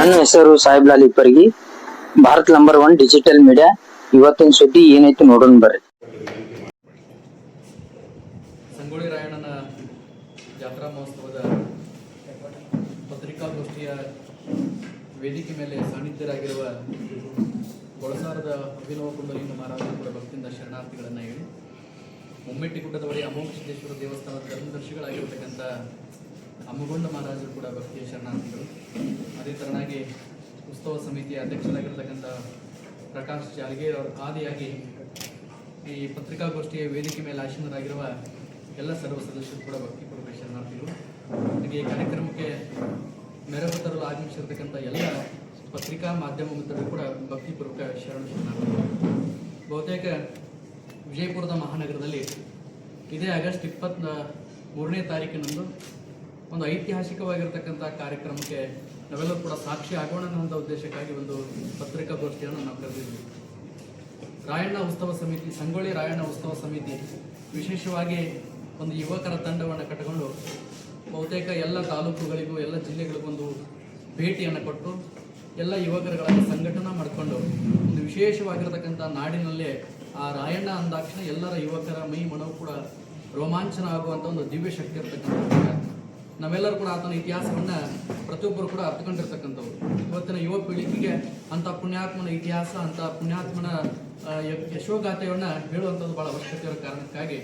ನನ್ನ ಹೆಸರು ಸಾಹೇಬ್ಲಾಲ್ ಇಪ್ಪರ್ಗಿ, Bharat number 1 digital media. ಇವತ್ತಿನ ಸುದ್ದಿ ಏನೈತಿ ನೋಡೋಣ ಬರ್ರಿ. ಸಂಗೊಳ್ಳಿ ರಾಯಣ್ಣನ ಜಾತ್ರಾ ಮಹೋತ್ಸವದ ಪತ್ರಿಕಾಗೋಷ್ಠಿಯ ವೇದಿಕೆ ಮೇಲೆ ಸಾನ್ನಿಧ್ಯರಾಗಿರುವ ಗೊಳಸಾರದ ಅಭಿನವ ಕುಂಡಲಿಂಗ ಮಹಾರಾಜರು ಕೂಡ ಭಕ್ತಿಯಿಂದ ಶರಣಾರ್ಥಿಗಳನ್ನು ಹೇಳಿ, ಮುಮ್ಮೆಟ್ಟಿಗುಡ್ಡದವರೇ ಅಮೋಘ ಸಿದ್ದೇಶ್ವರ ದೇವಸ್ಥಾನದ ಧರ್ಮದರ್ಶಿಗಳಾಗಿರ್ತಕ್ಕಂಥ ಅಮ್ಮಗೊಂಡ ಮಹಾರಾಜರು ಕೂಡ ಭಕ್ತಿಯ ಶರಣಾರ್ಥಿಗಳು. ಅದೇ ತರನಾಗಿ ಉತ್ಸವ ಸಮಿತಿಯ ಅಧ್ಯಕ್ಷರಾಗಿರ್ತಕ್ಕಂಥ ಪ್ರಕಾಶ್ ಜಾಲಗೇರ್ ಅವರ ಆದಿಯಾಗಿ ಈ ಪತ್ರಿಕಾಗೋಷ್ಠಿಯ ವೇದಿಕೆ ಮೇಲೆ ಆಸೀನರಾಗಿರುವ ಎಲ್ಲ ಸರ್ವ ಸದಸ್ಯರು ಕೂಡ ಭಕ್ತಿಪೂರ್ವಕ ಶರಣಾರ್ಥಿಗಳು. ಈ ಕಾರ್ಯಕ್ರಮಕ್ಕೆ ಮೆರಗು ತರಲು ಆಗಮಿಸಿರ್ತಕ್ಕಂಥ ಎಲ್ಲ ಪತ್ರಿಕಾ ಮಾಧ್ಯಮ ಮಿತ್ರರು ಕೂಡ ಭಕ್ತಿಪೂರ್ವಕ ಶರಣಾರ್ಥಿಗಳು. ಬಹುತೇಕ ವಿಜಯಪುರದ ಮಹಾನಗರದಲ್ಲಿ ಇದೇ ಆಗಸ್ಟ್ 23ನೇ ತಾರೀಕಿನಂದು ಒಂದು ಐತಿಹಾಸಿಕವಾಗಿರ್ತಕ್ಕಂಥ ಕಾರ್ಯಕ್ರಮಕ್ಕೆ ನಾವೆಲ್ಲರೂ ಕೂಡ ಸಾಕ್ಷಿ ಆಗೋಣ ಅನ್ನುವಂಥ ಉದ್ದೇಶಕ್ಕಾಗಿ ಒಂದು ಪತ್ರಿಕಾಗೋಷ್ಠಿಯನ್ನು ನಾವು ಕರೆದಿದ್ವಿ. ರಾಯಣ್ಣ ಉತ್ಸವ ಸಮಿತಿ, ಸಂಗೊಳ್ಳಿ ರಾಯಣ್ಣ ಉತ್ಸವ ಸಮಿತಿ ವಿಶೇಷವಾಗಿ ಒಂದು ಯುವಕರ ತಂಡವನ್ನು ಕಟ್ಟಿಕೊಂಡು ಬಹುತೇಕ ಎಲ್ಲ ತಾಲೂಕುಗಳಿಗೂ ಎಲ್ಲ ಜಿಲ್ಲೆಗಳಿಗೂ ಒಂದು ಭೇಟಿಯನ್ನು ಕೊಟ್ಟು ಎಲ್ಲ ಯುವಕರುಗಳನ್ನು ಸಂಘಟನೆ ಮಾಡಿಕೊಂಡು ಒಂದು ವಿಶೇಷವಾಗಿರತಕ್ಕಂಥ ನಾಡಿನಲ್ಲೇ ಆ ರಾಯಣ್ಣ ಅಂದಾಕ್ಷಣ ಎಲ್ಲರ ಯುವಕರ ಮೈ ಮನವು ಕೂಡ ರೋಮಾಂಚನ ಆಗುವಂಥ ಒಂದು ದಿವ್ಯ ಶಕ್ತಿ ಇರತಕ್ಕಂಥ ನಾವೆಲ್ಲರೂ ಕೂಡ ಆತನ ಇತಿಹಾಸವನ್ನು ಪ್ರತಿಯೊಬ್ಬರು ಕೂಡ ಅರ್ಥಕೊಂಡಿರ್ತಕ್ಕಂಥವ್ರು. ಇವತ್ತಿನ ಯುವ ಪೀಳಿಗೆಗೆ ಅಂಥ ಪುಣ್ಯಾತ್ಮನ ಇತಿಹಾಸ, ಅಂಥ ಪುಣ್ಯಾತ್ಮನ ಯಶೋಗಾಥೆಯನ್ನು ಹೇಳುವಂಥದ್ದು ಭಾಳ ಅವಶ್ಯಕತೆ ಇರೋ ಕಾರಣಕ್ಕಾಗಿ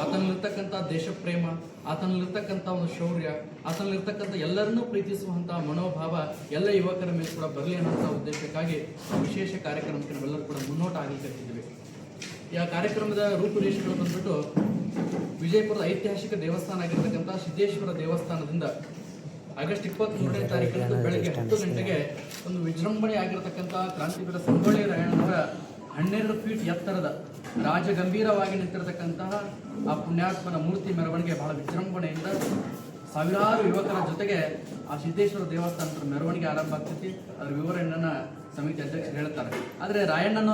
ಆತನಲ್ಲಿರ್ತಕ್ಕಂಥ ದೇಶಪ್ರೇಮ, ಆತನಲ್ಲಿರ್ತಕ್ಕಂಥ ಒಂದು ಶೌರ್ಯ, ಆತನಲ್ಲಿರ್ತಕ್ಕಂಥ ಎಲ್ಲರನ್ನೂ ಪ್ರೀತಿಸುವಂಥ ಮನೋಭಾವ ಎಲ್ಲ ಯುವಕರ ಮೇಲೆ ಕೂಡ ಬರಲಿ ಅನ್ನೋಂಥ ಉದ್ದೇಶಕ್ಕಾಗಿ ವಿಶೇಷ ಕಾರ್ಯಕ್ರಮಕ್ಕೆ ನಾವೆಲ್ಲರೂ ಕೂಡ ಮುನ್ನೋಟ ಆಗಲಿಕ್ಕಿದ್ದೀವಿ. ಈ ಕಾರ್ಯಕ್ರಮದ ರೂಪುರೇಷೆಗಳು ಬಂದ್ಬಿಟ್ಟು ವಿಜಯಪುರದ ಐತಿಹಾಸಿಕ ದೇವಸ್ಥಾನ ಆಗಿರ್ತಕ್ಕಂಥ ಸಿದ್ದೇಶ್ವರ ದೇವಸ್ಥಾನದಿಂದ ಆಗಸ್ಟ್ 23ನೇ ತಾರೀಕಿನಂದು ಬೆಳಗ್ಗೆ 10 ಗಂಟೆಗೆ ಒಂದು ವಿಜೃಂಭಣೆ ಆಗಿರತಕ್ಕಂಥ ಕ್ರಾಂತಿವೀರ ಸಂಗೊಳ್ಳಿ ರಾಯಣ್ಣನವರ 12 ಫೀಟ್ ಎತ್ತರದ ರಾಜಗಂಭೀರವಾಗಿ ನಿಂತಿರತಕ್ಕಂತಹ ಆ ಪುಣ್ಯಾತ್ಮನ ಮೂರ್ತಿ ಮೆರವಣಿಗೆ ಬಹಳ ವಿಜೃಂಭಣೆಯಿಂದ ಸಾವಿರಾರು ಯುವಕರ ಜೊತೆಗೆ ಆ ಸಿದ್ದೇಶ್ವರ ದೇವಸ್ಥಾನದ ಮೆರವಣಿಗೆ ಆರಂಭ ಆಗ್ತೈತಿ. ಅದರ ವಿವರಣೆಯನ್ನ ಸಮಿತಿ ಅಧ್ಯಕ್ಷರು ಹೇಳ್ತಾರೆ. ಆದರೆ ರಾಯಣ್ಣನ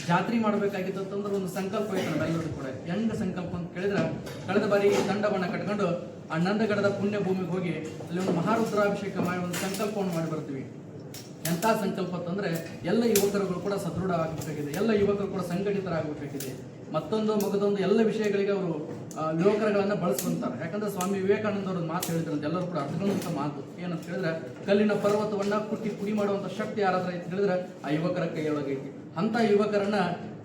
ಜಾತ್ರೆ ಮಾಡಬೇಕಾಗಿತ್ತು ಅಂತಂದ್ರೆ ಒಂದು ಸಂಕಲ್ಪ ಇತ್ತು ನಮ್ಮೆಲ್ಲರೂ ಕೂಡ. ಹೆಂಗ ಸಂಕಲ್ಪ ಅಂತ ಕೇಳಿದ್ರೆ, ಕಳೆದ ಬಾರಿ ತಂಡವನ್ನು ಕಟ್ಕೊಂಡು ಆ ನಂದಗಡದ ಪುಣ್ಯ ಭೂಮಿಗೆ ಹೋಗಿ ಅಲ್ಲಿ ಒಂದು ಮಹಾರುದ್ರಾಭಿಷೇಕ ಮಾಡಿ ಒಂದು ಸಂಕಲ್ಪವನ್ನು ಮಾಡಿ ಬರ್ತೀವಿ. ಎಂಥ ಸಂಕಲ್ಪ ಅಂತಂದ್ರೆ ಎಲ್ಲ ಯುವಕರುಗಳು ಕೂಡ ಸದೃಢ ಆಗಬೇಕಾಗಿದೆ, ಎಲ್ಲ ಯುವಕರು ಕೂಡ ಸಂಘಟಿತರಾಗಬೇಕಾಗಿದೆ. ಮತ್ತೊಂದು ಮಗದೊಂದು ಎಲ್ಲ ವಿಷಯಗಳಿಗೆ ಅವರು ಯುವಕರುಗಳನ್ನು ಬಳಸುವಂತಾರೆ. ಯಾಕಂದ್ರೆ ಸ್ವಾಮಿ ವಿವೇಕಾನಂದ ಅವರು ಮಾತು ಹೇಳಿದ್ರಂತೆ, ಎಲ್ಲರೂ ಕೂಡ ಅರ್ಥಗೊಂಡಂಥ ಮಾತು ಏನಂತ ಹೇಳಿದ್ರೆ, ಕಲ್ಲಿನ ಪರ್ವತವನ್ನ ಕುಟ್ಟಿ ಪುಡಿ ಮಾಡುವಂಥ ಶಕ್ತಿ ಯಾರಾದ್ರೂ ಐತೆ ಹೇಳಿದ್ರೆ ಆ ಯುವಕರ ಕೈಯೊಳಗೈತಿ. ಅಂಥ ಯುವಕರನ್ನ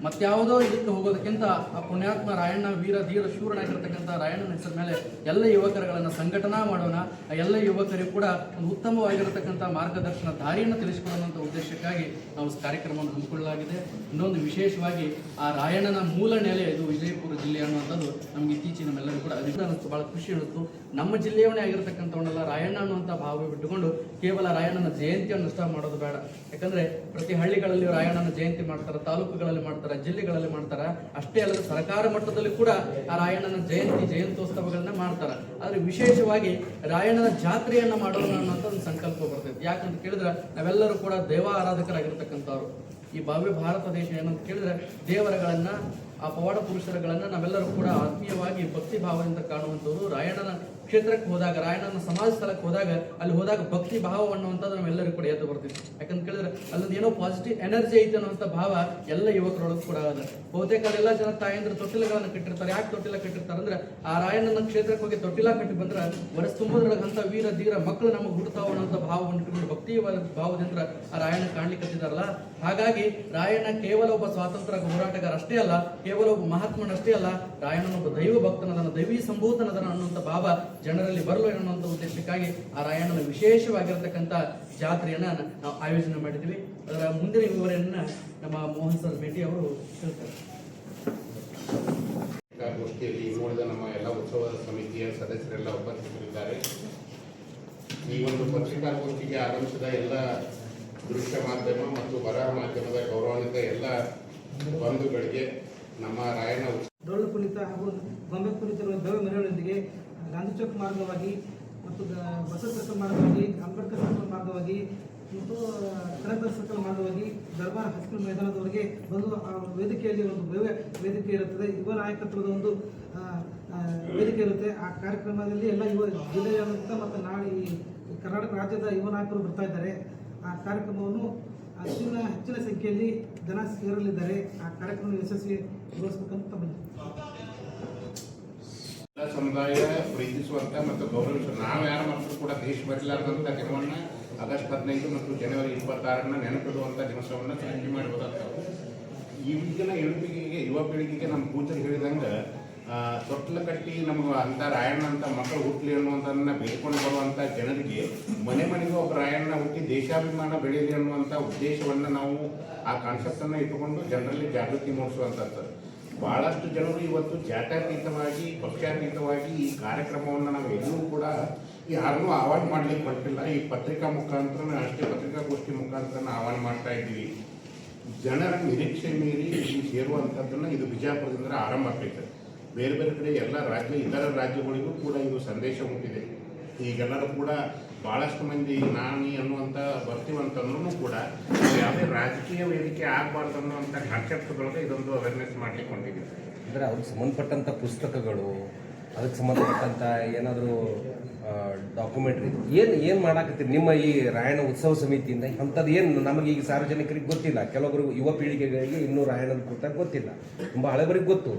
ಮತ್ಯಾವುದೋ ಇದಕ್ಕೆ ಹೋಗೋದಕ್ಕಿಂತ ಆ ಪುಣ್ಯಾತ್ಮ ರಾಯಣ್ಣ ವೀರ ಧೀರ ಶೂರನಾಗಿರ್ತಕ್ಕಂಥ ರಾಯಣ್ಣನ ಹೆಸರ ಮೇಲೆ ಎಲ್ಲ ಯುವಕರುಗಳನ್ನು ಸಂಘಟನಾ ಮಾಡೋಣ. ಆ ಎಲ್ಲ ಯುವಕರಿಗೂ ಕೂಡ ಒಂದು ಉತ್ತಮವಾಗಿರತಕ್ಕಂಥ ಮಾರ್ಗದರ್ಶನ ದಾರಿಯನ್ನು ತಿಳಿಸಿಕೊಳ್ಳುವಂಥ ಉದ್ದೇಶಕ್ಕಾಗಿ ನಾವು ಕಾರ್ಯಕ್ರಮವನ್ನು ಹಮ್ಮಿಕೊಳ್ಳಲಾಗಿದೆ. ಇನ್ನೊಂದು ವಿಶೇಷವಾಗಿ ಆ ರಾಯಣ್ಣನ ಮೂಲ ನೆಲೆ ಇದು ವಿಜಯಪುರ ಜಿಲ್ಲೆ ಅನ್ನುವಂಥದ್ದು ನಮ್ಗೆ ಇತ್ತೀಚಿನ ನಮ್ಮೆಲ್ಲರೂ ಕೂಡ ಅನಿಸ್ತು, ಬಹಳ ಖುಷಿ ಅನಿಸ್ತು. ನಮ್ಮ ಜಿಲ್ಲೆಯವನೇ ಆಗಿರತಕ್ಕಂಥವನ್ನೆಲ್ಲ ರಾಯಣ್ಣ ಅನ್ನುವಂಥ ಭಾವ ಬಿಟ್ಟುಕೊಂಡು ಕೇವಲ ರಾಯಣ್ಣನ ಜಯಂತಿಯನ್ನು ಅಷ್ಟ ಮಾಡೋದು ಬೇಡ. ಯಾಕಂದ್ರೆ ಪ್ರತಿ ಹಳ್ಳಿಗಳಲ್ಲಿ ರಾಯಣ್ಣನ ಜಯಂತಿ ಮಾಡ್ತಾರೆ, ತಾಲೂಕುಗಳಲ್ಲಿ ಮಾಡ್ತಾರೆ, ಜಿಲ್ಲೆಗಳಲ್ಲಿ ಮಾಡ್ತಾರೆ. ಅಷ್ಟೇ ಅಲ್ಲದೆ ಸರ್ಕಾರ ಮಟ್ಟದಲ್ಲಿ ಕೂಡ ಆ ರಾಯಣ್ಣನ ಜಯಂತ್ಯೋತ್ಸವಗಳನ್ನ ಮಾಡ್ತಾರೆ. ಆದ್ರೆ ವಿಶೇಷವಾಗಿ ರಾಯಣ್ಣನ ಜಾತ್ರೆಯನ್ನ ಮಾಡೋಣ ಅನ್ನೋಂಥ ಒಂದು ಸಂಕಲ್ಪ ಬರ್ತೈತೆ. ಯಾಕಂತ ಕೇಳಿದ್ರೆ ನಾವೆಲ್ಲರೂ ಕೂಡ ದೇವ ಆರಾಧಕರಾಗಿರ್ತಕ್ಕಂಥವ್ರು. ಈ ಭವ್ಯ ಭಾರತ ದೇಶ ಏನಂತ ಕೇಳಿದ್ರೆ ದೇವರುಗಳನ್ನ, ಆ ಪವಾಡ ಪುರುಷರುಗಳನ್ನ ನಾವೆಲ್ಲರೂ ಕೂಡ ಆತ್ಮೀಯವಾಗಿ ಭಕ್ತಿ ಭಾವದಿಂದ ಕಾಣುವಂಥವ್ರು. ರಾಯಣ್ಣನ ಕ್ಷೇತ್ರಕ್ಕೆ ಹೋದಾಗ, ರಾಯಣ್ಣನ ಸಮಾಜ ಸ್ಥಳಕ್ಕೆ ಹೋದಾಗ, ಅಲ್ಲಿ ಹೋದಾಗ ಭಕ್ತಿ ಭಾವ ಅನ್ನುವಂಥದ್ದು ನಾವೆಲ್ಲರಿಗೂ ಕೂಡ ಎದ್ದು ಬರ್ತೀವಿ. ಯಾಕಂತ ಕೇಳಿದ್ರೆ ಅಲ್ಲೊಂದು ಏನೋ ಪಾಸಿಟಿವ್ ಎನರ್ಜಿ ಐತೆ ಅನ್ನುವಂಥ ಭಾವ ಎಲ್ಲ ಯುವಕರೊಳಗೆ ಕೂಡ ಅದ. ಬಹುತೇಕ ಅಲ್ಲೆಲ್ಲ ಜನ ತಾಯಂದ್ರೆ ತೊಟ್ಟಿಲಗಳನ್ನು ಕಟ್ಟಿರ್ತಾರೆ. ಯಾಕೆ ತೊಟ್ಟಿಲ ಕಟ್ಟಿರ್ತಾರೆ ಅಂದ್ರೆ ಆ ರಾಯಣ್ಣನ ಕ್ಷೇತ್ರಕ್ಕೆ ಹೋಗಿ ತೊಟ್ಟಿಲ ಕಟ್ಟಿ ಬಂದ್ರೆ ವರ್ಷ ತುಂಬದ್ರೊಳಗೆ ಅಂತ ವೀರ ಧೀರ ಮಕ್ಕಳು ನಮಗೆ ಹುಡ್ತಾವ ಅನ್ನೋಂಥ ಭಾವವನ್ನು ಇಟ್ಕೊಂಡು ಭಕ್ತಿ ಭಾವದಿಂದ ಆ ರಾಯಣ್ಣ ಕಾಣ್ಲಿಕ್ಕೆ ಹತ್ತಿದಾರಲ್ಲ. ಹಾಗಾಗಿ ರಾಯಣ್ಣ ಕೇವಲ ಒಬ್ಬ ಸ್ವಾತಂತ್ರ್ಯ ಹೋರಾಟಗಾರ ಅಷ್ಟೇ ಅಲ್ಲ, ಕೇವಲ ಒಬ್ಬ ಮಹಾತ್ಮನಷ್ಟೇ ಅಲ್ಲ, ರಾಯಣ್ಣನೊಬ್ಬ ದೈವ ಭಕ್ತನದನ, ದೈವಿ ಸಂಭೂತನದನ ಅನ್ನುವಂಥ ಭಾವ ಜನರಲ್ಲಿ ಬರಲು ಎನ್ನುವಂಥ ಉದ್ದೇಶಕ್ಕಾಗಿ ಆ ರಾಯಣ್ಣನ ವಿಶೇಷವಾಗಿರ್ತಕ್ಕಂಥ ಜಾತ್ರೆಯನ್ನ ನಾವು ಆಯೋಜನೆ ಮಾಡಿದ್ವಿ. ಅದರ ಮುಂದಿನ ವಿವರಣೆಯನ್ನ ನಮ್ಮ ಮೋಹನ್ ಸರ್ ಭೇಟಿ ಅವರು ಹೇಳ್ತಾರೆ. ಗೋಷ್ಠಿಯಲ್ಲಿ ನೋಡಿದ ನಮ್ಮ ಎಲ್ಲ ಉತ್ಸವ ಸಮಿತಿಯ ಸದಸ್ಯರೆಲ್ಲ ಉಪಸ್ಥಿತರಿದ್ದಾರೆ. ಈ ಒಂದು ಪತ್ರಿಕಾಗೋಷ್ಠಿಗೆ ಆಗಮಿಸಿದ ಎಲ್ಲ ದೃಶ್ಯ ಮಾಧ್ಯಮ ಮತ್ತು ಬರಹ ಮಾಧ್ಯಮದ ಗೌರವಾನ್ವಿತ ಎಲ್ಲ ಬಂಧುಗಳಿಗೆ ನಮ್ಮ ರಾಯಣ್ಣ ಡೊಳ್ಳು ಕುಣಿತ ಹಾಗೂ ಗೊಂಬೆ ಕುಣಿತಗಳ ಭವ್ಯ ಮೆರವಣಿಗೆಯೊಂದಿಗೆ ಗಾಂಧಿ ಚೌಕ್ ಮಾರ್ಗವಾಗಿ ಮತ್ತು ಬಸವ ಸರ್ಕಲ್ ಮಾರ್ಗವಾಗಿ, ಅಂಬೇಡ್ಕರ್ ಸರ್ಕಲ್ ಮಾರ್ಗವಾಗಿ ಮತ್ತು ಕನಕದಾಸ ಸರ್ಕಲ್ ಮಾರ್ಗವಾಗಿ ದರ್ಬಾರ್ ಹೈಸ್ಕೂಲ್ ಮೈದಾನದವರೆಗೆ ಬಂದು ಆ ವೇದಿಕೆಯಲ್ಲಿ ಒಂದು ಭವ್ಯ ವೇದಿಕೆ ಇರುತ್ತದೆ. ಯುವ ನಾಯಕತ್ವದ ಒಂದು ವೇದಿಕೆ ಇರುತ್ತೆ. ಆ ಕಾರ್ಯಕ್ರಮದಲ್ಲಿ ಎಲ್ಲ ಯುವ ಜಿಲ್ಲೆಯಾದ್ಯಂತ ಮತ್ತು ಕರ್ನಾಟಕ ರಾಜ್ಯದ ಯುವ ನಾಯಕರು ಬರ್ತಾ ಇದ್ದಾರೆ. ಆ ಕಾರ್ಯಕ್ರಮವನ್ನು ಹೆಚ್ಚಿನ ಸಂಖ್ಯೆಯಲ್ಲಿ ಜನ ಸೇರಲಿದ್ದಾರೆ. ಆ ಕಾರ್ಯಕ್ರಮ ಯಶಸ್ವಿಗೊಳಿಸಬೇಕಂತ ತಮ್ಮಲ್ಲಿ ಎಲ್ಲ ಸಮುದಾಯ ಪ್ರೀತಿಸುವಂತ ಮತ್ತು ಗೌರವಿಸುವ ನಾವು ಯಾರ ಮಕ್ಕಳು ಕೂಡ ದೇಶ ಬರಲಾರದಂಥ ದಿನವನ್ನು ಆಗಸ್ಟ್ 15 ಮತ್ತು ಜನವರಿ 26 ನೆನಪಿಡುವಂಥ ದಿವಸವನ್ನು ಸೃಷ್ಟಿ ಮಾಡುವುದಂಥವು. ಈಗಿನ ಯುವ ಪೀಳಿಗೆಗೆ ನಮ್ಮ ಪೂಜರು ಹೇಳಿದಂಗೆ ತೊಟ್ಲ ಕಟ್ಟಿ ನಮಗೆ ಅಂಥ ರಾಯಣ್ಣ ಅಂತ ಮಕ್ಕಳು ಹುಟ್ಟಲಿ ಅನ್ನುವಂಥದ್ದನ್ನ ಬೇಡ್ಕೊಂಡು ಬರುವಂಥ ಜನರಿಗೆ ಮನೆ ಮನೆಗೂ ಒಬ್ಬ ರಾಯಣ್ಣ ಹುಟ್ಟಿ ದೇಶಾಭಿಮಾನ ಬೆಳೆಯಲಿ ಅನ್ನುವಂಥ ಉದ್ದೇಶವನ್ನು ನಾವು ಆ ಕಾನ್ಸೆಪ್ಟನ್ನು ಇಟ್ಟುಕೊಂಡು ಜನರಲ್ಲಿ ಜಾಗೃತಿ ಮೂಡಿಸುವಂಥದ್ದು. ಭಾಳಷ್ಟು ಜನರು ಇವತ್ತು ಜಾತ್ಯತೀತವಾಗಿ ಪಕ್ಷಾತೀತವಾಗಿ ಈ ಕಾರ್ಯಕ್ರಮವನ್ನು ನಾವು ಎಲ್ಲೂ ಕೂಡ ಯಾರನ್ನೂ ಆಹ್ವಾನ ಮಾಡಲಿಕ್ಕೆ ಹೊರಟಿಲ್ಲ. ಈ ಪತ್ರಿಕಾ ಮುಖಾಂತರ ಅಷ್ಟೇ ಪತ್ರಿಕಾಗೋಷ್ಠಿ ಮುಖಾಂತರ ಆಹ್ವಾನ ಮಾಡ್ತಾ ಇದ್ದೀವಿ. ಜನರ ನಿರೀಕ್ಷೆ ಮೀರಿ ಇಲ್ಲಿ ಸೇರುವಂಥದ್ದನ್ನು ಇದು ಬಿಜಾಪುರದಿಂದ ಆರಂಭ ಆಗ್ತೈತೆ. ಬೇರೆ ಬೇರೆ ಕಡೆ ಎಲ್ಲ ಇತರ ರಾಜ್ಯಗಳಿಗೂ ಕೂಡ ಇದು ಸಂದೇಶ ಮುಟ್ಟಿದೆ. ಈಗೆಲ್ಲರೂ ಕೂಡ ಭಾಳಷ್ಟು ಮಂದಿ ನಾನಿ ಅನ್ನುವಂಥ ಬರ್ತೀವಂತಂದ್ರೂ ಕೂಡ ಯಾವುದೇ ರಾಜಕೀಯ ವೇದಿಕೆ ಆಗಬಾರ್ದು ಅನ್ನುವಂಥ ಕಾನ್ಸೆಪ್ಟ್ಗಳಿಗೆ ಇದೊಂದು ಅವೇರ್ನೆಸ್ ಮಾಡಲಿಕ್ಕೆ ಹೊಂದಿದೆ. ಅಂದರೆ ಅವ್ರಿಗೆ ಸಂಬಂಧಪಟ್ಟಂಥ ಪುಸ್ತಕಗಳು, ಅದಕ್ಕೆ ಸಂಬಂಧಪಟ್ಟಂಥ ಏನಾದರೂ ಡಾಕ್ಯುಮೆಂಟ್ರಿ ಏನು ಮಾಡಾಕತ್ತೀರಿ ನಿಮ್ಮ ಈ ರಾಯಣ್ಣ ಉತ್ಸವ ಸಮಿತಿಯಿಂದ? ಅಂಥದ್ದು ಏನು ನಮಗೆ ಈಗ ಸಾರ್ವಜನಿಕರಿಗೆ ಗೊತ್ತಿಲ್ಲ, ಕೆಲವೊಬ್ಬರು ಯುವ ಪೀಳಿಗೆಗಳಿಗೆ ಇನ್ನೂ ರಾಯಣ್ಣನ ಕುರಿತಾಗಿ ಗೊತ್ತಿಲ್ಲ, ತುಂಬ ಹಳೆಬರಿಗೆ ಗೊತ್ತು.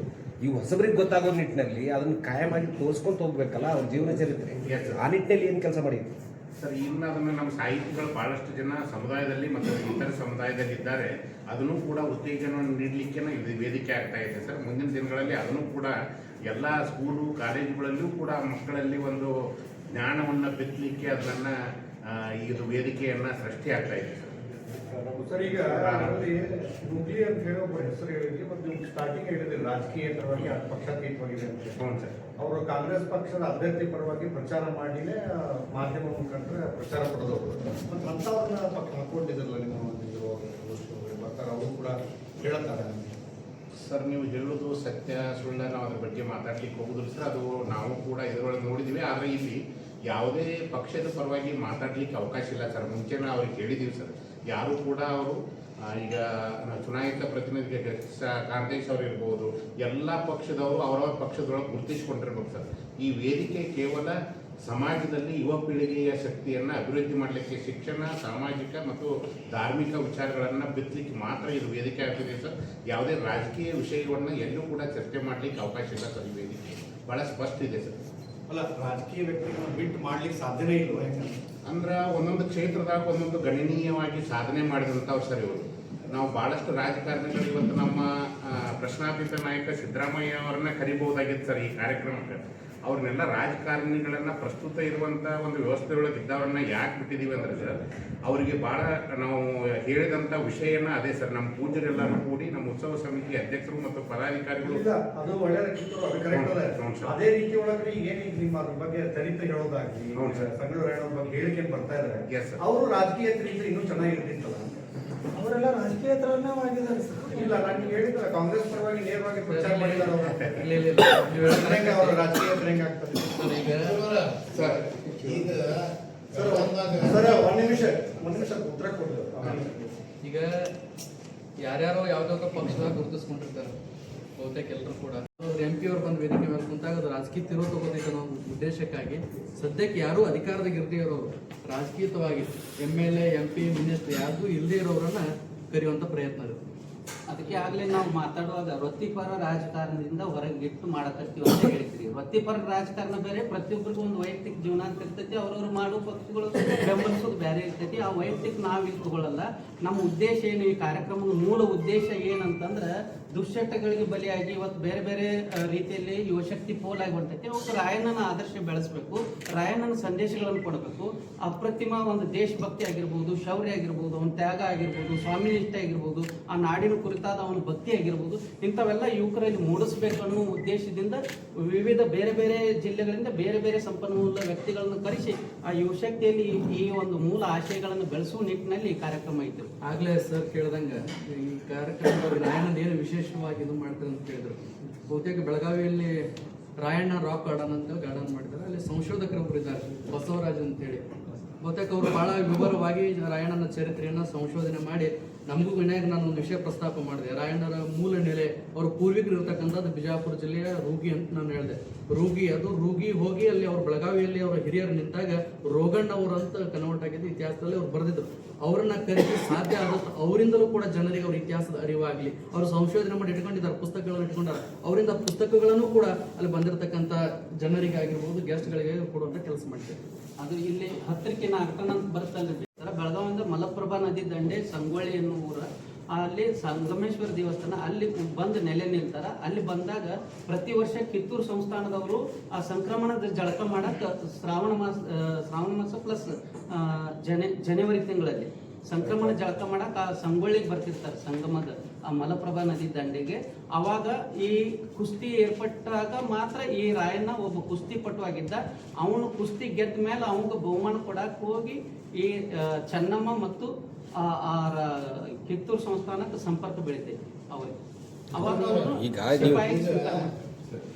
ಈ ಹೊಸಬರಿಗೆ ಗೊತ್ತಾಗೋ ನಿಟ್ಟಿನಲ್ಲಿ ಅದನ್ನು ಕಾಯಮಾಗಿ ತೋರಿಸ್ಕೊಂಡು ಹೋಗ್ಬೇಕಲ್ಲ ಅವ್ರ ಜೀವನ ಚರಿತ್ರೆ. ಆ ನಿಟ್ಟಿನಲ್ಲಿ ಏನು ಕೆಲಸ ಮಾಡಿದ್ವಿ ಸರ್? ಇನ್ನು ಅದನ್ನು ನಮ್ಮ ಸಾಹಿತಿಗಳು ಭಾಳಷ್ಟು ಜನ ಸಮುದಾಯದಲ್ಲಿ ಮತ್ತು ಇತರ ಸಮುದಾಯದಲ್ಲಿ ಇದ್ದಾರೆ. ಅದನ್ನು ಕೂಡ ಉತ್ತೇಜನವನ್ನು ನೀಡಲಿಕ್ಕೆ ಇದು ವೇದಿಕೆ ಆಗ್ತಾ ಇದೆ ಸರ್. ಮುಂದಿನ ದಿನಗಳಲ್ಲಿ ಅದನ್ನು ಕೂಡ ಎಲ್ಲ ಸ್ಕೂಲು ಕಾಲೇಜುಗಳಲ್ಲೂ ಕೂಡ ಮಕ್ಕಳಲ್ಲಿ ಒಂದು ಜ್ಞಾನವನ್ನು ಬಿತ್ತಲಿಕ್ಕೆ ಅದನ್ನು ಇದು ವೇದಿಕೆಯನ್ನು ಸೃಷ್ಟಿ ಆಗ್ತಾ ಇದೆ ಸರ್. ಸರ್, ಈಗ ಅದರಲ್ಲಿ ಮುಗ್ಲಿ ಅಂತ ಹೇಳಿ ಒಬ್ಬರ ಹೆಸರು ಹೇಳಿದ್ವಿ ಮತ್ತು ನೀವು ಸ್ಟಾರ್ಟಿಂಗ್ ಹೇಳಿದ್ರಿ ರಾಜಕೀಯೇತರವಾಗಿ ಪಕ್ಷಾತೀತವಾಗಿದೆ ಅಂತ. ಹ್ಞೂ ಸರ್. ಅವರು ಕಾಂಗ್ರೆಸ್ ಪಕ್ಷದ ಅಭ್ಯರ್ಥಿ ಪರವಾಗಿ ಪ್ರಚಾರ ಮಾಡಿನೇ ಮಾಧ್ಯಮ ಮುಖಾಂತರ ಪ್ರಚಾರ ಪಡೆದವರು ಮತ್ತು ಅಂಥವ್ರನ್ನ ಪಕ್ಕ ಹಾಕೊಂಡಿದ್ರಲ್ಲ ನಿಮ್ಮ ಬರ್ತಾರೆ, ಅವರು ಕೂಡ ಹೇಳ್ತಾರೆ. ಸರ್, ನೀವು ಹೇಳೋದು ಸತ್ಯ ಸುಳ್ಳ ನಾವು ಅದ್ರ ಬಗ್ಗೆ ಮಾತಾಡ್ಲಿಕ್ಕೆ ಹೋಗುದಿಲ್ಲ ಸರ್. ಅದು ನಾವು ಕೂಡ ಇದರೊಳಗೆ ನೋಡಿದ್ದೀವಿ. ಆದರೆ ಇಲ್ಲಿ ಯಾವುದೇ ಪಕ್ಷದ ಪರವಾಗಿ ಮಾತಾಡ್ಲಿಕ್ಕೆ ಅವಕಾಶ ಇಲ್ಲ ಸರ್. ಮುಂಚೆನೇ ಅವ್ರಿಗೆ ಹೇಳಿದ್ದೀವಿ ಸರ್. ಯಾರು ಕೂಡ ಅವರು ಈಗ ಚುನಾಯಿತ ಪ್ರತಿನಿಧಿ ಕಾಂತೇಶ್ ಅವರು ಇರ್ಬೋದು, ಎಲ್ಲ ಪಕ್ಷದವರು ಅವರವ್ರ ಪಕ್ಷದೊಳಗೆ ಗುರುತಿಸಿಕೊಂಡಿರ್ಬೇಕು ಸರ್. ಈ ವೇದಿಕೆ ಕೇವಲ ಸಮಾಜದಲ್ಲಿ ಯುವ ಪೀಳಿಗೆಯ ಶಕ್ತಿಯನ್ನು ಅಭಿವೃದ್ಧಿ ಮಾಡಲಿಕ್ಕೆ ಶಿಕ್ಷಣ, ಸಾಮಾಜಿಕ ಮತ್ತು ಧಾರ್ಮಿಕ ವಿಚಾರಗಳನ್ನು ಬಿತ್ತಲಿಕ್ಕೆ ಮಾತ್ರ ಇದು ವೇದಿಕೆ ಆಗ್ತಿದೆ ಸರ್. ಯಾವುದೇ ರಾಜಕೀಯ ವಿಷಯವನ್ನು ಎಲ್ಲೂ ಕೂಡ ಚರ್ಚೆ ಮಾಡಲಿಕ್ಕೆ ಅವಕಾಶ ಇಲ್ಲ ಸರ್. ಈ ವೇದಿಕೆ ಭಾಳ ಸ್ಪಷ್ಟ ಇದೆ ಸರ್. ಅಲ್ಲ, ರಾಜಕೀಯ ವ್ಯಕ್ತಿಗಳನ್ನ ಬಿಟ್ಟು ಮಾಡ್ಲಿಕ್ಕೆ ಸಾಧ್ಯನೇ ಇಲ್ವ? ಯಾಕಂದ್ರೆ ಅಂದ್ರೆ ಒಂದೊಂದು ಕ್ಷೇತ್ರದಾಗ ಒಂದೊಂದು ಗಣನೀಯವಾಗಿ ಸಾಧನೆ ಮಾಡಿದಂಥವ್ರು ಸರ್ ಇವರು. ನಾವು ಭಾಳಷ್ಟು ರಾಜಕಾರಣಿಗಳು ಇವತ್ತು ನಮ್ಮ ಪ್ರಶ್ನಾತೀತ ನಾಯಕ ಸಿದ್ದರಾಮಯ್ಯ ಅವರನ್ನ ಕರಿಬಹುದಾಗಿತ್ತು ಸರ್ ಈ ಕಾರ್ಯಕ್ರಮಕ್ಕೆ. ಅವ್ರನ್ನೆಲ್ಲ ರಾಜಕಾರಣಿಗಳನ್ನ ಪ್ರಸ್ತುತ ಇರುವಂಥ ಒಂದು ವ್ಯವಸ್ಥೆಯೊಳಗೆ ಇದ್ದವ್ರನ್ನ ಯಾಕೆ ಬಿಟ್ಟಿದ್ದೀವಿ ಅಂದ್ರೆ ಸರ್, ಅವರಿಗೆ ಭಾಳ ನಾವು ಹೇಳಿದಂಥ ವಿಷಯನ ಅದೇ ಸರ್. ನಮ್ಮ ಪೂಜರೆಲ್ಲರೂ ಕೂಡಿ ನಮ್ಮ ಉತ್ಸವ ಸಮಿತಿ ಅಧ್ಯಕ್ಷರು ಮತ್ತು ಪದಾಧಿಕಾರಿಗಳು ಅದು ಒಳ್ಳೆ ಅದೇ ರೀತಿ ಒಳಗಡೆ ಈಗ ಏನೀಗ ನಿಮ್ಮ ಅದ್ರ ಬಗ್ಗೆ ಚರಿತ್ರ ಹೇಳೋದಾಗ್ಲಿ, ಸಂಗೊಳ್ಳಿ ರಾಯಣ್ಣ ಬಗ್ಗೆ ಹೇಳಿಕೆ ಬರ್ತಾ ಇದ್ದಾರೆ, ಅವರು ರಾಜಕೀಯ ಚರಿತ್ರೆ ಇನ್ನೂ ಚೆನ್ನಾಗಿರ್ತಿತ್ತಲ್ಲ. ಅವರೆಲ್ಲ ರಾಜಕೀಯೇತರವಾಗಿದ್ದಾರೆ ಸರ್. ಇಲ್ಲ, ನಾನು ಹೇಳಿದ್ರೆ ಕಾಂಗ್ರೆಸ್ ಪರವಾಗಿ ನೇರವಾಗಿ ಪ್ರಚಾರ ಮಾಡಿದ್ದಾರೆ ಇಲ್ಲ ಅವರ ರಾಜಕೀಯ ಹೆಂಗೆ ಆಗ್ತದೆ ಸರ್. ಈಗ ಸರ್ ಒಂದ್ ನಿಮಿಷ ಉತ್ತರ ಕೊಡ್ತಾರೆ. ಈಗ ಯಾರ್ಯಾರೋ ಯಾವ್ದಾವ್ದೋ ಪಕ್ಷದಾಗ ಗುರುತಿಸ್ಕೊಂಡಿರ್ತಾರೆ ಬಹುತೇಕ ಎಲ್ಲರೂ ಕೂಡ. MP ಅವ್ರು ಬಂದು ವೇದಿಕೆ ಮೇಲೆ ಕುಂತಾಗ ಅದು ರಾಜಕೀಯ ತಿರುವು ತಗೋದೈತೆ ಅನ್ನೋ ಉದ್ದೇಶಕ್ಕಾಗಿ ಸದ್ಯಕ್ಕೆ ಯಾರೂ ಅಧಿಕಾರದಾಗ ಇರದೇ ಇರೋರು, ರಾಜಕೀಯವಾಗಿ MLA MP ಮಿನಿಸ್ಟರ್ ಯಾರ್ದು ಇಲ್ಲದೇ ಇರೋರನ್ನ ಕರೆಯುವಂಥ ಪ್ರಯತ್ನ ಇರುತ್ತೆ. ಅದಕ್ಕೆ ಆಗ್ಲೇ ನಾವು ಮಾತಾಡುವಾಗ ವೃತ್ತಿಪರ ರಾಜಕಾರಣದಿಂದ ಹೊರಗಿಟ್ಟು ಮಾಡಕತ್ತೀವಿ ಅಂತ ಹೇಳ್ತೀವಿ. ವೃತ್ತಿಪರ ರಾಜಕಾರಣ ಬೇರೆ, ಪ್ರತಿಯೊಬ್ಬರಿಗೂ ಒಂದು ವೈಯಕ್ತಿಕ ಜೀವನ ಅಂತ ಇರ್ತೈತಿ. ಅವ್ರವ್ರು ಮಾಡುವ ಪಕ್ಷಗಳು ಬೆಂಬಲಿಸೋದು ಬೇರೆ ಇರ್ತೈತಿ. ಆ ವೈಯಕ್ತಿಕ ನಾವು ಇಟ್ಕೊಳ್ಳಲ್ಲ. ನಮ್ಮ ಉದ್ದೇಶ ಏನು, ಈ ಕಾರ್ಯಕ್ರಮದ ಮೂಲ ಉದ್ದೇಶ ಏನಂತಂದ್ರೆ ದುಶ್ಚಟಗಳಿಗೆ ಬಲಿಯಾಗಿ ಇವತ್ತು ಬೇರೆ ಬೇರೆ ರೀತಿಯಲ್ಲಿ ಯುವಶಕ್ತಿ ಪೋಲಾಗಿ ಹೊಂಟೈತಿ. ಅವಕ್ಕೆ ರಾಯಣ್ಣನ ಆದರ್ಶ ಬೆಳೆಸಬೇಕು, ರಾಯಣ್ಣನ ಸಂದೇಶಗಳನ್ನು ಕೊಡಬೇಕು. ಅಪ್ರತಿಮ ಒಂದು ದೇಶಭಕ್ತಿ ಆಗಿರ್ಬೋದು, ಶೌರ್ಯ ಆಗಿರ್ಬೋದು, ಅವನ ತ್ಯಾಗ ಆಗಿರ್ಬೋದು, ಸ್ವಾಮಿ ನಿಷ್ಠೆ ಆಗಿರ್ಬೋದು, ಆ ನಾಡಿನ ಕುರಿತಾದ ಅವನ ಭಕ್ತಿ ಆಗಿರ್ಬೋದು, ಇಂಥವೆಲ್ಲ ಯುವಕರಲ್ಲಿ ಮೂಡಿಸಬೇಕು ಅನ್ನೋ ಉದ್ದೇಶದಿಂದ ವಿವಿಧ ಬೇರೆ ಬೇರೆ ಜಿಲ್ಲೆಗಳಿಂದ ಬೇರೆ ಬೇರೆ ಸಂಪನ್ಮೂಲ ವ್ಯಕ್ತಿಗಳನ್ನು ಕರೆಸಿ ಆ ಯುವಶಕ್ತಿಯಲ್ಲಿ ಈ ಒಂದು ಮೂಲ ಆಶಯಗಳನ್ನು ಬೆಳೆಸುವ ನಿಟ್ಟಿನಲ್ಲಿ ಈ ಕಾರ್ಯಕ್ರಮ ಇತ್ತು. ಆಗ್ಲೇ ಸರ್ ಕೇಳ್ದಂಗೆ ಈ ಕಾರ್ಯಕ್ರಮದಲ್ಲಿ ರಾಯಣ್ಣನ ಏನು ವಿಶೇಷವಾಗಿ ಇದು ಮಾಡ್ತಾರೆ ಅಂತ ಕೇಳಿದ್ರು. ಬಹುತೇಕ ಬೆಳಗಾವಿಯಲ್ಲಿ ರಾಯಣ್ಣ ರಾಕ್ ಗಾರ್ಡನ್ ಅಂತ ಗಾರ್ಡನ್ ಮಾಡಿದ್ದಾರೆ. ಅಲ್ಲಿ ಸಂಶೋಧಕರೊಬ್ಬರು ಇದ್ದಾರೆ, ಬಸವರಾಜ್ ಅಂತೇಳಿ. ಬಹುತೇಕ ಅವರು ಬಹಳ ವಿವರವಾಗಿ ರಾಯಣ್ಣನ ಚರಿತ್ರೆಯನ್ನು ಸಂಶೋಧನೆ ಮಾಡಿ ನಮಗೂ ವಿನಾಯಕ್ ನಾನು ಒಂದು ವಿಷಯ ಪ್ರಸ್ತಾಪ ಮಾಡಿದೆ. ರಾಯಣ್ಣರ ಮೂಲ ನೆಲೆ ಅವ್ರ ಪೂರ್ವಿಕರು ಇರ್ತಕ್ಕಂಥದ್ದು ಬಿಜಾಪುರ ಜಿಲ್ಲೆಯ ರೂಗಿ ಅಂತ ನಾನು ಹೇಳಿದೆ. ರೂಗಿ ಹೋಗಿ ಅಲ್ಲಿ ಅವ್ರ ಬೆಳಗಾವಿಯಲ್ಲಿ ಅವರ ಹಿರಿಯರು ನಿಂತಾಗ ರೋಗಣ್ಣ ಅವರು ಅಂತ ಕನ್ವರ್ಟ್ ಆಗಿದ್ದು ಇತಿಹಾಸದಲ್ಲಿ ಅವ್ರು ಬರೆದಿದ್ರು. ಅವರನ್ನ ಕರೆಸಿ ಸಾಧ್ಯ ಆದಷ್ಟು ಅವರಿಂದಲೂ ಕೂಡ ಜನರಿಗೆ ಅವ್ರ ಇತಿಹಾಸದ ಅರಿವಾಗಲಿ, ಅವರು ಸಂಶೋಧನೆ ಮಾಡಿ ಇಟ್ಕೊಂಡಿದ್ದಾರೆ, ಪುಸ್ತಕಗಳನ್ನು ಇಟ್ಕೊಂಡಾರ, ಅವರಿಂದ ಪುಸ್ತಕಗಳನ್ನು ಕೂಡ ಅಲ್ಲಿ ಬಂದಿರತಕ್ಕಂಥ ಜನರಿಗೆ ಆಗಿರ್ಬೋದು, ಗೆಸ್ಟ್ಗಳಿಗೆ ಕೊಡುವಂತ ಕೆಲಸ ಮಾಡ್ತೇವೆ. ಅದು ಇಲ್ಲಿ ಹತ್ತಿರಕ್ಕೆ ನಾಗಟನ ಅಂತ ಬರ್ತಲ್ರಿ. ಬೆಳಗಾವಿಯಿಂದ ಮಲಪ್ರಭಾ ನದಿ ದಂಡೆ ಸಂಗೊಳ್ಳಿ ಎನ್ನುವ ಊರ, ಅಲ್ಲಿ ಸಂಗಮೇಶ್ವರ ದೇವಸ್ಥಾನ ಅಲ್ಲಿ ಬಂದು ನೆಲೆ ನಿಲ್ತಾರ. ಅಲ್ಲಿ ಬಂದಾಗ ಪ್ರತಿ ವರ್ಷ ಕಿತ್ತೂರು ಸಂಸ್ಥಾನದವರು ಆ ಸಂಕ್ರಮಣದ ಜಳಕ ಮಾಡಕ್ ಶ್ರಾವಣ ಮಾಸ ಪ್ಲಸ್ ಜನವರಿ ತಿಂಗಳಲ್ಲಿ ಸಂಕ್ರಮಣ ಜಳಕ ಮಾಡಕ್ ಆ ಸಂಗೊಳ್ಳಿಗೆ ಬರ್ತಿರ್ತಾರೆ, ಸಂಗಮದ ಆ ಮಲಪ್ರಭಾ ನದಿ ದಂಡೆಗೆ. ಅವಾಗ ಈ ಕುಸ್ತಿ ಏರ್ಪಟ್ಟಾಗ ಮಾತ್ರ ಈ ರಾಯಣ್ಣ ಒಬ್ಬ ಕುಸ್ತಿ ಪಟುವಾಗಿದ್ದ. ಅವನು ಕುಸ್ತಿ ಗೆದ್ದ ಮೇಲೆ ಅವನಿಗೆ ಬಹುಮಾನ ಕೊಡಕ್ ಹೋಗಿ ಈ ಚೆನ್ನಮ್ಮ ಮತ್ತು ಕಿತ್ತೂರು ಸಂಸ್ಥಾನಕ್ಕೆ ಸಂಪರ್ಕ ಬೆಳಿತೈತಿ ಅವರಿಗೆ. ಅವಾಗ ಈಗ ಕಾಲೇಜ್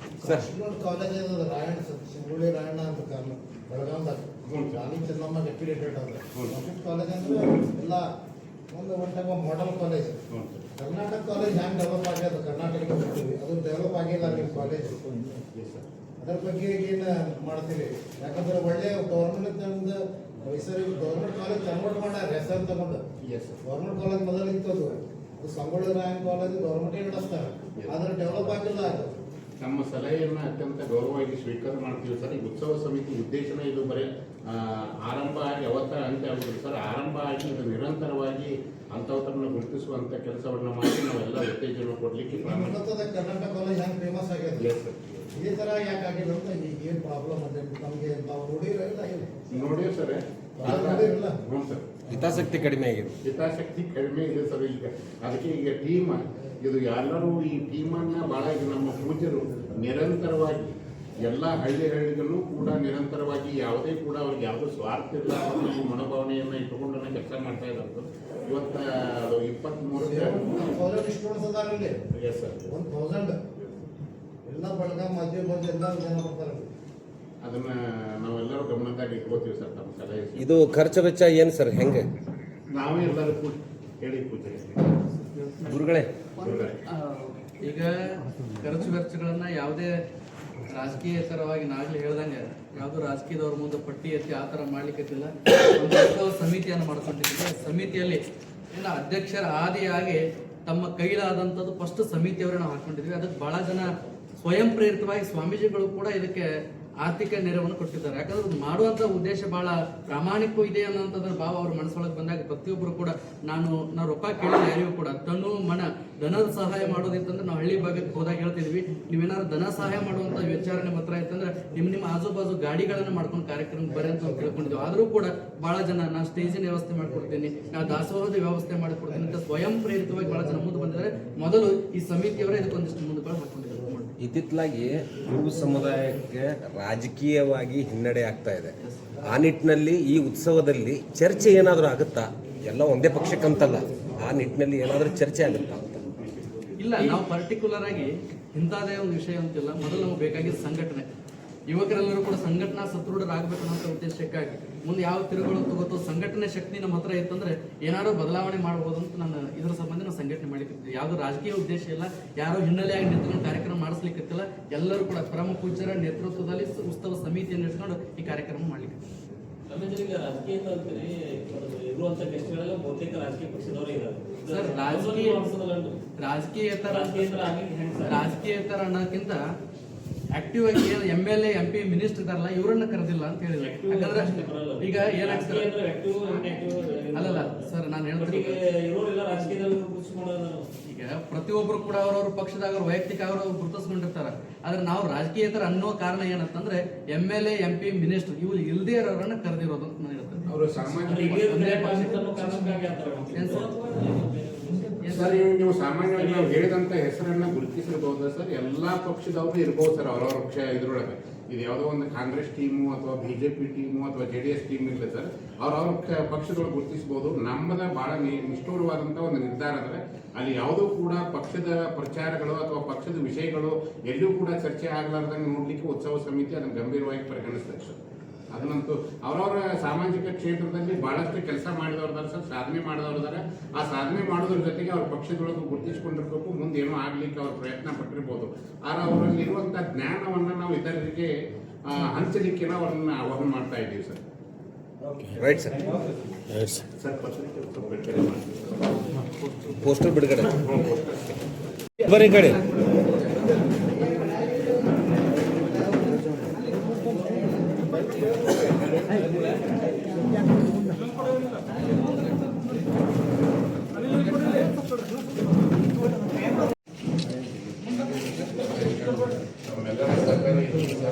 ರಾಯಣ್ಣ ಸಂಗೊಳ್ಳಿ ರಾಯಣ್ಣ ಅಂತ ಕಾರಣ ಬೆಳಗಾವ್ದಾಗ ರಾಣಿ ಚೆನ್ನಮ್ಮ ಡೆಪ್ಯುಟೇಟೆಡ್ ಅಂದ್ರೆ ಕಾಲೇಜ್ ಅಂದ್ರೆ ಎಲ್ಲ ಒಂದು ಮಾಡೆಲ್ ಕಾಲೇಜ್. ಕರ್ನಾಟಕ ಕಾಲೇಜ್ ಹ್ಯಾಂಗ್ ಡೆವಲಪ್ ಆಗ್ಯದ ಕರ್ನಾಟಕಕ್ಕೆ ಬರ್ತೀವಿ, ಅದು ಡೆವಲಪ್ ಆಗಿಲ್ಲ ನಿಮ್ಮ ಕಾಲೇಜ್. ಅದ್ರ ಬಗ್ಗೆ ಏನು ಮಾಡ್ತೀವಿ? ಯಾಕಂದ್ರೆ ಒಳ್ಳೆ ಗೌರ್ಮೆಂಟ್ ಮೈಸೂರಿಗೆ ಗೌರ್ಮೆಂಟ್ ಕಾಲೇಜ್ ಕನ್ವರ್ಟ್ ಮಾಡ್ಯಾರ ಹೆಸರು ತಗೊಂಡು. ಗೌರ್ಮೆಂಟ್ ಕಾಲೇಜ್ ಮೊದಲು ಇತ್ತದು, ಅದು ಸಂಗೊಳ್ಳಿ ರಾಯಣ್ಣ ಕಾಲೇಜ್ ಗೌರ್ಮೆಂಟೇ ನಡೆಸ್ತಾರೆ, ಆದ್ರೆ ಡೆವಲಪ್ ಆಗಿಲ್ಲ ಅದು. ನಮ್ಮ ಸಲಹೆಯನ್ನು ಅತ್ಯಂತ ಗೌರವವಾಗಿ ಸ್ವೀಕಾರ ಮಾಡ್ತೀವಿ ಸರ್. ಈ ಉತ್ಸವ ಸಮಿತಿ ಉದ್ದೇಶನ ಇದು ಬರೀ ಆರಂಭ ಆಗಿ ಅವತ್ತ ಅಂತ್ಯ ಆಗುದಿಲ್ಲ ಸರ್. ಆರಂಭ ಆಗಿ ಇದು ನಿರಂತರವಾಗಿ ಅಂಥವ್ರನ್ನ ಗುರುತಿಸುವಂಥ ಕೆಲಸವನ್ನು ಮಾಡಿ ನಾವೆಲ್ಲ ಉತ್ತೇಜನ ಕೊಡಲಿಕ್ಕೆ ಕರ್ನಾಟಕ ಕಾಲೇಜ್ ಹೆಂಗೆ ಫೇಮಸ್ ಆಗಿದೆ ಇದೇ ಥರ ಯಾಕೆ ಆಗಿಲ್ಲ ಅಂತ ಏನು ಪ್ರಾಬ್ಲಮ್ ಅದೇ ನಮಗೆ ನಾವು ನೋಡಿರಿ ಸರ್. ಹ್ಞೂ ಸರ್, ಹಿತಾಸಕ್ತಿ ಕಡಿಮೆ ಆಗಿದೆ. ಹಿತಾಸಕ್ತಿ ಕಡಿಮೆ ಇದೆ ಸರ್. ಈಗ ಅದಕ್ಕೆ ಈಗ ಟೀಮ್ ಇದು ಎಲ್ಲರೂ ಈ ಟೀಮನ್ನು ಭಾಳ ಈಗ ನಮ್ಮ ಪೂಜ್ಯರು ನಿರಂತರವಾಗಿ ಎಲ್ಲ ಹಳ್ಳಿಗಳಿಗೂ ಕೂಡ ನಿರಂತರವಾಗಿ ಯಾವುದೇ ಕೂಡ ಅವ್ರಿಗೆ ಯಾವುದೂ ಸ್ವಾರ್ಥ ಇಲ್ಲ ಅನ್ನೋ ಮನೋಭಾವನೆಯನ್ನು ಇಟ್ಟುಕೊಂಡು ಕೆಲಸ ಮಾಡ್ತಾ ಇದ್ದಾರೆ. ಇವತ್ತು 23 ಸ್ಟೂಡೆಂಟ್ಸ್ ಎಸ್ ಸರ್, 1000 ಎಲ್ಲ ಬೆಳಗಾವಿ ಮಧ್ಯ ಬಂದು ಎಲ್ಲ ಜನ ಬರ್ತಾರೆ. ಅದನ್ನ ನಾವೆಲ್ಲರೂ ಗಮನದಾಗ ಇಟ್ಕೋತೀವಿ ಸರ್. ತಮ್ಮ ಸಲಹೆ ಇದು ಖರ್ಚು ವೆಚ್ಚ ಏನು ಸರ್, ಹೆಂಗೆ ನಾವೇ ಎಲ್ಲರೂ ಹೇಳಿ ಪೂಜೆ ಗುರುಗಳೇ? ಈಗ ಖರ್ಚು ವೆಚ್ಚಗಳನ್ನ ಯಾವುದೇ ರಾಜಕೀಯೇತರವಾಗಿ ನಾಗಲೇ ಹೇಳ್ದಂಗೆ ಯಾವುದು ರಾಜಕೀಯದವ್ರ ಮುಂದೆ ಪಟ್ಟಿ ಎತ್ತಿ ಆ ಥರ ಮಾಡ್ಲಿಕ್ಕಿಲ್ಲ. ಒಂದು ಸಮಿತಿಯನ್ನು ಮಾಡ್ಕೊಂಡಿದ್ದೀವಿ. ಸಮಿತಿಯಲ್ಲಿ ಅಧ್ಯಕ್ಷರ ಆದಿಯಾಗಿ ತಮ್ಮ ಕೈಲಾದಂಥದ್ದು ಫಸ್ಟ್ ಸಮಿತಿಯವರೇ ನಾವು ಹಾಕೊಂಡಿದ್ವಿ. ಅದಕ್ಕೆ ಬಹಳ ಜನ ಸ್ವಯಂ ಪ್ರೇರಿತವಾಗಿ ಸ್ವಾಮೀಜಿಗಳು ಕೂಡ ಇದಕ್ಕೆ ಆರ್ಥಿಕ ನೆರವನ್ನು ಕೊಟ್ಟಿದ್ದಾರೆ. ಯಾಕಂದ್ರೆ ಮಾಡುವಂಥ ಉದ್ದೇಶ ಬಹಳ ಪ್ರಾಮಾಣಿಕ ಇದೆ ಅನ್ನೋಂಥದ್ರ ಭಾವ ಅವ್ರ ಮನಸ್ಸೊಳಗೆ ಬಂದಾಗ ಪ್ರತಿಯೊಬ್ಬರು ಕೂಡ ನಾವು ರೊಕ್ಕ ಕೇಳಿದ ಯಾರಿಗೂ ಕೂಡ ಧನದ ಸಹಾಯ ಮಾಡೋದಿತ್ತಂದ್ರೆ ನಾವು ಹಳ್ಳಿ ಭಾಗಕ್ಕೆ ಹೋದಾಗ ಹೇಳ್ತಿದ್ವಿ, ನೀವೇನಾದ್ರು ಧನ ಸಹಾಯ ಮಾಡುವಂಥ ವಿಚಾರಣೆ ಮಾತ್ರ ಆಯ್ತಂದ್ರೆ ನಿಮ್ಮ ಆಜು ಬಾಜು ಗಾಡಿಗಳನ್ನು ಮಾಡ್ಕೊಂಡು ಕಾರ್ಯಕ್ರಮ ಬರೀ ಅಂತ ತಿಳ್ಕೊಂಡಿದ್ವಿ. ಆದರೂ ಕೂಡ ಬಹಳ ಜನ ನಾನು ಸ್ಟೇಜಿನ ವ್ಯವಸ್ಥೆ ಮಾಡ್ಕೊಡ್ತೀನಿ, ನಾವು ದಾಸೋಹದ ವ್ಯವಸ್ಥೆ ಮಾಡಿಕೊಡ್ತೀನಿ ಅಂತ ಸ್ವಯಂ ಪ್ರೇರಿತವಾಗಿ ಬಹಳ ಜನ ಮುಂದೆ ಬಂದಿದ್ದಾರೆ. ಮೊದಲು ಈ ಸಮಿತಿಯವರೇ ಇದಕ್ಕೊಂದಿಷ್ಟು ಮುಂದೆ ಹಾಕೊಂಡಿದ್ದಾರೆ. ಇತ್ತಿತ್ತಲಾಗಿ ಹಿಂದೂ ಸಮುದಾಯಕ್ಕೆ ರಾಜಕೀಯವಾಗಿ ಹಿನ್ನಡೆ ಆಗ್ತಾ ಇದೆ. ಆ ನಿಟ್ಟಿನಲ್ಲಿ ಈ ಉತ್ಸವದಲ್ಲಿ ಚರ್ಚೆ ಏನಾದರೂ ಆಗುತ್ತಾ? ಎಲ್ಲ ಒಂದೇ ಪಕ್ಷಕ್ಕಂತಲ್ಲ, ಆ ನಿಟ್ಟಿನಲ್ಲಿ ಏನಾದರೂ ಚರ್ಚೆ ಆಗುತ್ತಾ ಅಂತ? ಇಲ್ಲ, ನಾವು ಪರ್ಟಿಕ್ಯುಲರ್ ಆಗಿ ಇಂಥದೇ ಒಂದು ವಿಷಯ ಅಂತಿಲ್ಲ. ಮೊದಲು ನಮಗೆ ಬೇಕಾಗಿದ್ದ ಸಂಘಟನೆ, ಯುವಕರೆಲ್ಲರೂ ಕೂಡ ಸಂಘಟನಾ ಸದೃಢರಾಗಬೇಕು ಅನ್ನೋ ಉದ್ದೇಶಕ್ಕಾಗಿ ಮುಂದೆ ಯಾವ ತಿರುಗಳು ತಗೋತೋ ಸಂಘಟನೆ ಶಕ್ತಿ ನಮ್ಮ ಹತ್ರ ಇತ್ತಂದ್ರೆ ಏನಾದ್ರು ಬದಲಾವಣೆ ಮಾಡಬಹುದು ಅಂತ ನಾನು ಇದರ ಸಂಬಂಧ ನಾವು ಸಂಘಟನೆ ಮಾಡಿರ್ತೀವಿ. ಯಾವುದು ರಾಜಕೀಯ ಉದ್ದೇಶ ಇಲ್ಲ, ಯಾರೋ ಹಿನ್ನೆಲೆಯಾಗಿ ನಿಂತ್ಕೊಂಡು ಕಾರ್ಯಕ್ರಮ ಮಾಡಿಸ್ಲಿಕ್ಕಿಲ್ಲ. ಎಲ್ಲರೂ ಕೂಡ ಪರಮ ಪೂಜ್ಯರ ನೇತೃತ್ವದಲ್ಲಿ ಉತ್ಸವ ಸಮಿತಿಯನ್ನು ಇಟ್ಕೊಂಡು ಈ ಕಾರ್ಯಕ್ರಮ ಮಾಡ್ಲಿಕ್ಕೆ. ಸರ್, ರಾಜಕೀಯೇತರ ಅನ್ನೋಕ್ಕಿಂತ ಆಕ್ಟಿವ್ ಆಗಿ MLA MP ಮಿನಿಸ್ಟರ್ ಇದಾರಲ್ಲ ಇವರನ್ನ ಕರೆದಿಲ್ಲ ಅಂತ ಹೇಳಿದ್ರೆ. ಯಾಕಂದ್ರೆ ಈಗ ಏನಾಗ್ತದೆ ಅಲ್ಲಲ್ಲ ಸರ್, ನಾನು ಹೇಳ್ತೀನಿ, ಈಗ ಪ್ರತಿಯೊಬ್ಬರು ಕೂಡ ಅವ್ರವ್ರ ಪಕ್ಷದಾಗ ಅವ್ರ ವೈಯಕ್ತಿಕ ಅವರು ಗುರುತಿಸ್ಕೊಂಡಿರ್ತಾರೆ. ಆದ್ರೆ ನಾವು ರಾಜಕೀಯೇತರ ಅನ್ನೋ ಕಾರಣ ಏನಂತಂದ್ರೆ MLA MP ಮಿನಿಸ್ಟರ್ ಇವ್ರು ಇಲ್ದೇ ಇರೋರನ್ನ ಕರೆದಿರೋದು ಅಂತ ನಾನು ಹೇಳ್ತೇನೆ. ಅವರು ಸರ್, ನೀವು ಸಾಮಾನ್ಯವಾಗಿ ನಾವು ಹೇಳಿದಂತ ಹೆಸರನ್ನ ಗುರುತಿಸಿರ್ಬಹುದಾ ಸರ್? ಎಲ್ಲಾ ಪಕ್ಷದವರು ಇರ್ಬೋದು ಸರ್, ಅವರವ್ರ ಪಕ್ಷ ಇದ್ರೊಳಗೆ. ಇದು ಯಾವುದೋ ಒಂದು ಕಾಂಗ್ರೆಸ್ ಟೀಮು ಅಥವಾ BJP ಟೀಮು ಅಥವಾ JDS ಟೀಮ್ ಇಲ್ಲ ಸರ್, ಅವ್ರವ್ರ ಪಕ್ಷದೊಳಗೆ ಗುರುತಿಸಬಹುದು. ನಮ್ಮದ ಬಹಳ ನಿಷ್ಠೂರವಾದಂತ ಒಂದು ನಿರ್ಧಾರ ಅಂದ್ರೆ ಅಲ್ಲಿ ಯಾವುದೂ ಕೂಡ ಪಕ್ಷದ ಪ್ರಚಾರಗಳು ಅಥವಾ ಪಕ್ಷದ ವಿಷಯಗಳು ಎಲ್ಲೂ ಕೂಡ ಚರ್ಚೆ ಆಗ್ಲಾರ್ದಂಗೆ ನೋಡ್ಲಿಕ್ಕೆ ಉತ್ಸವ ಸಮಿತಿ ಅದನ್ನು ಗಂಭೀರವಾಗಿ ಪರಿಗಣಿಸ್ತದೆ ಸರ್. ಅದನ್ನಂತೂ ಅವರವರ ಸಾಮಾಜಿಕ ಕ್ಷೇತ್ರದಲ್ಲಿ ಬಹಳಷ್ಟು ಕೆಲಸ ಮಾಡಿದವ್ರದಾರೆ ಸರ್, ಸಾಧನೆ ಮಾಡಿದವ್ರದಾರೆ. ಆ ಸಾಧನೆ ಮಾಡೋದ್ರ ಜೊತೆಗೆ ಅವ್ರ ಪಕ್ಷದೊಳಗೆ ಗುರುತಿಸ್ಕೊಂಡಿರ್ಬೇಕು, ಮುಂದೆ ಏನೋ ಆಗ್ಲಿಕ್ಕೆ ಅವ್ರು ಪ್ರಯತ್ನ ಪಟ್ಟಿರ್ಬೋದು. ಆದರೆ ಅವರಲ್ಲಿ ಇರುವಂಥ ಜ್ಞಾನವನ್ನು ನಾವು ಇತರರಿಗೆ ಹಂಚಲಿಕ್ಕೆ ನಾವು ಅವ್ರನ್ನ ಆಹ್ವಾನ ಮಾಡ್ತಾ ಇದ್ದೀವಿ ಸರ್. Right sir. ಸರ್ ಪತ್ರಿಕೆ ಬಿಡುಗಡೆ ಮಾಡ್ತೀವಿ. ಪೋಸ್ಟರ್ ಬಿಡುಗಡೆ ಬರೀ ಕಡೆ ನಮ್ಮೆಲ್ಲರ ಸಹಕಾರ ಇದೆ ಸರ್.